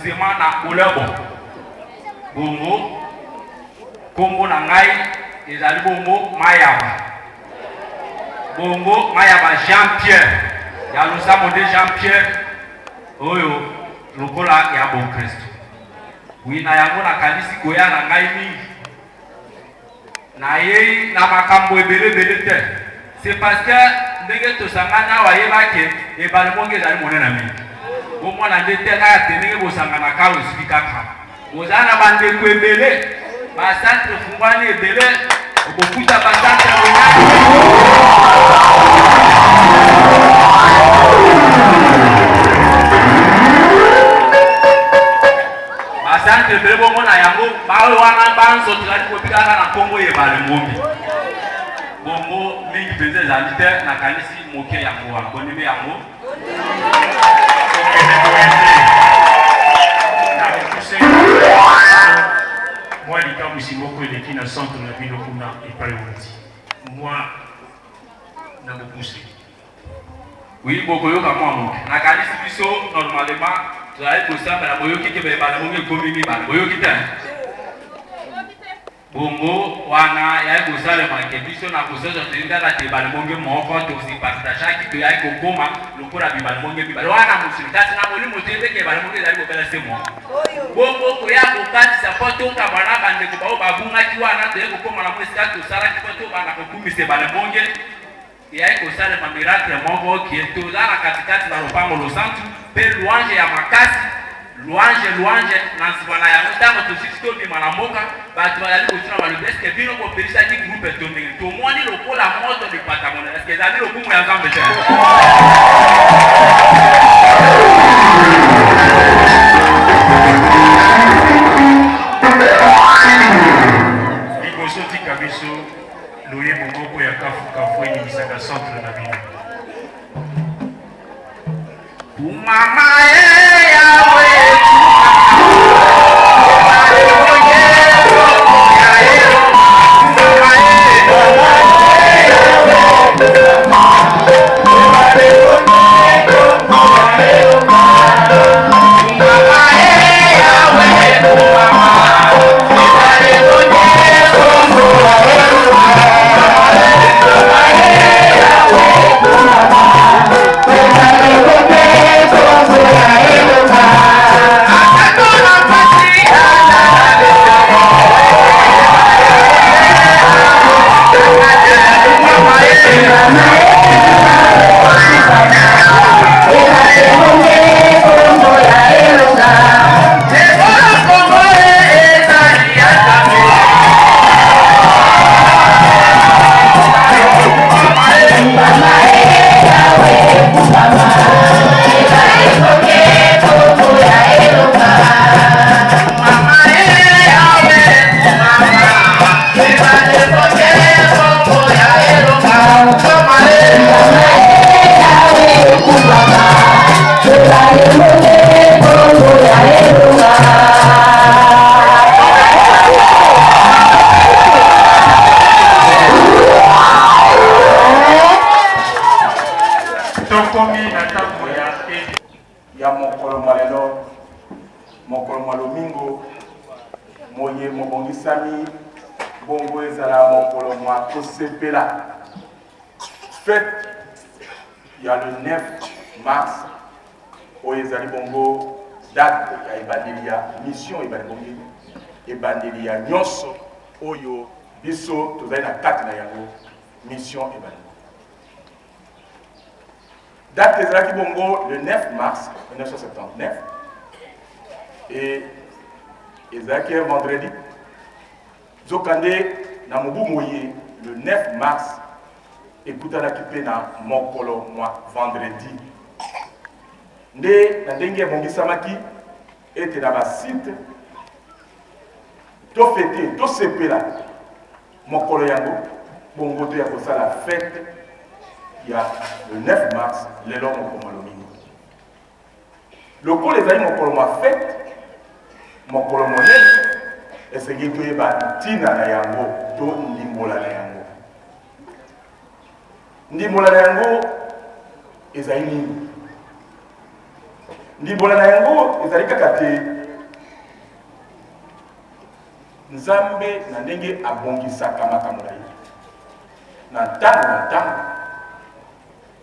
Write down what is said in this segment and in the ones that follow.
précisément na Olebo. Bongo, Congo Nangai, et Zali Bongo Mayaba. Bongo Mayaba Jean-Pierre. Yalusa Mode Jean-Pierre. Oyo, Lokola Yabo Christ. Oui, na yango na kanisi goya na ngai mingi. Na ye na makambo ebele te. C'est parce que ndenge to sangana wa yebake e balmonge zali monena mingi. Bo mwana ndete na tenenge bo sangana kawo sifika ka. Ozana bande ko ebele. Ba centre fungwani ebele. Okokuta ba centre bonyani. Asante belebo mona yango bawe wana banso tilali kopika na Kongo ye bale ngombi. Bongo mingi penze zalite na kanisi moke yango akonime yango. Moi likambo simoko eleki na centre na bino kuna epai wati. Moi na bokuse. Oui, bokoyoka mwa moke. Na kanisi biso normalement Zai kusamba na boyoki kebe bala mungi komimi bala boyoki ta. Bongo wana ya kusale makebiso na kusoza tinda la te bala mungi moko to si pasta shaki to ya kokoma lokora bi bala mungi bi bala wana musikati na moli mutende ke bala mungi zali kokala semo. Bongo ko ya kokati sapoto ka bana bande ko bawo babunga ki wana to ya kokoma na musikati to sara ki poto bana ko kumise bala mungi ya kusale ma miracle moko ki to la katikati na lopango lo santu. Pe louange ya makasi louange na sibana ya mutamo to sito bi manamoka ba tu bali ko tuna ba le best que bino ko perisa ki groupe to ndenge to mwani lokola moto de patamona parce que ça dit le coup mon ensemble c'est liboso tika biso loyebo moko ya kafu eningisaka centre na bino mama yawe ya mokolo malelo mokolo malomingo moye mobongisami bongo ezala mokolo mwa kosepela fête ya le 9 mars oyo ezali bongo date ya ebandeli ya mission ebandeli ya nyonso oyo biso tozali na kati na yango mission ebandeli date ezalaki bongo le 9 mars 1979 et ezalaki un vendredi zokande na mobu moye le 9 mars ekutanaki mpe na mokolo mwa vendredi nde na ndenge ebongisamaki ete na basite tofete tosepela mokolo yango bongo to ya kosala fete ya le 9 mars lelo mokolo lomingo lokola ezali mokolo mwa fete mokolo monene esengi toyeba ntina na yango to ndimbola na yango ndimbola na yango ezali nini ndimbola na yango ezali kaka te nzambe na ndenge abongisaka makambo na ye na ntango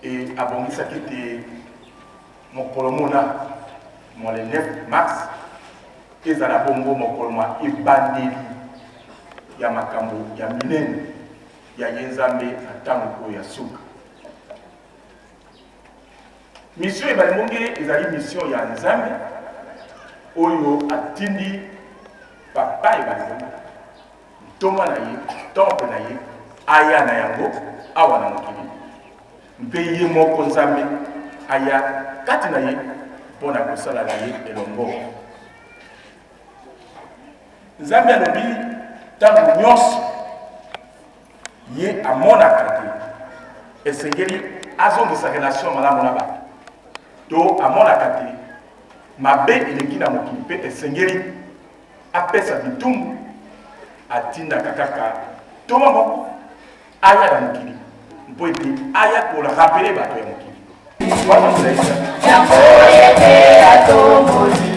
et abongisaki te mokolo mona mo le 9 mars ezala bongo mokolo mwa ebandeli ya makambo ya minene ya ye nzambe na ntango oyo ya suka mission ebali monge ezali mission ya nzambe oyo atindi papa ebali monge ntonga na ye temple na ye aya na yango awa na mokili mpe ye moko nzambe aya kati na ye mpo na kosala na ye elongo nzambe alobi ntango nyonso ye amonaka te esengeli azongisa relation malamu na bato to amonaka te mabe eleki na mokili mpe esengeli apesa bitumbu atindaka kaka toma moko aya na mokili mpo ete aya korapele bato ya mokili wana molaisa Oti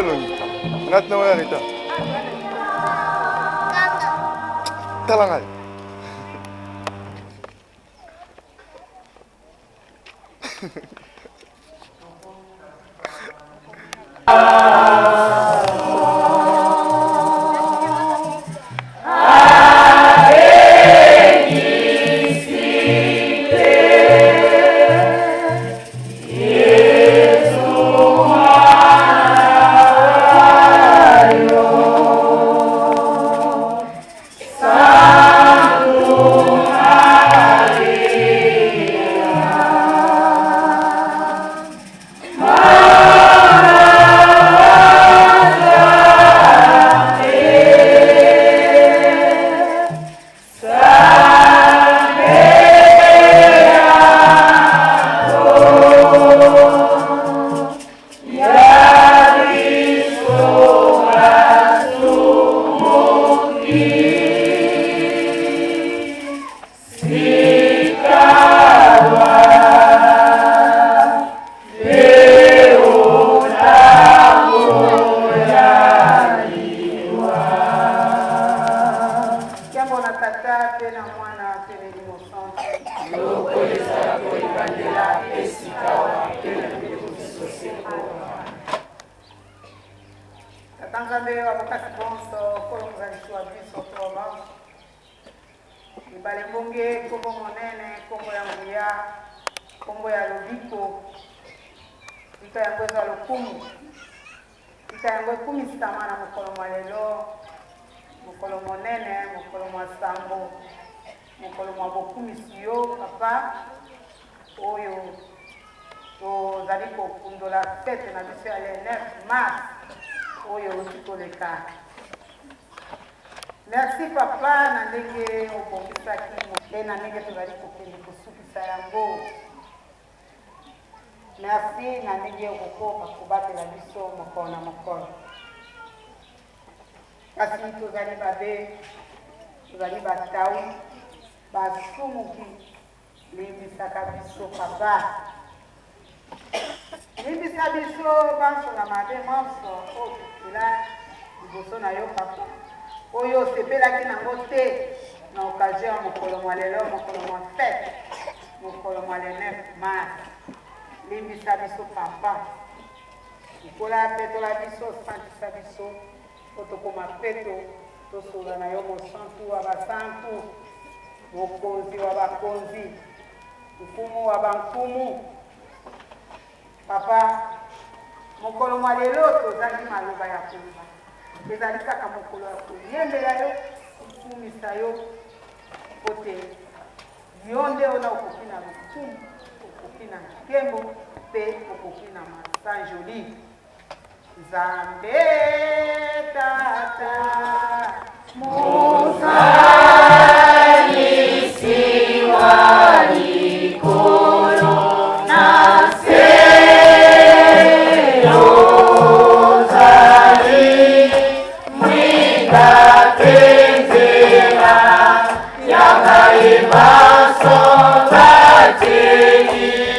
elongi ngati na oya reta tala ngai Merci papa na ndenge obongisaki mpe na ndenge tozali kokende kosukisa yango. Merci na ndenge okokoka kobatela biso mokolo na mokolo. Kasi tozali babe, tozali batawi, basumuki limbisaka biso papa. Limbisa biso banso na mabe monso oyo tokela liboso na yo papa. Oyo osepelaki nango te na occasion ya mokolo mwa lelo mokolo mwa fete mokolo mwa le 9 mars. Limbisa biso papa ikola petola biso santisa biso po tokoma peto tosola na yo mosantu wa basantu mokonzi wa bakonzi nkumu wa bankumu papa. Mokolo mwa lelo tozali maloba ya koyeba ezali kaka mokolo ya koyembela yo okumisa yo po te yo nde ona okoki na lokumu okoki na nkembo mpe okoki na masanjoli. Nzambe tata mosalisi wa likolo na Maso bateli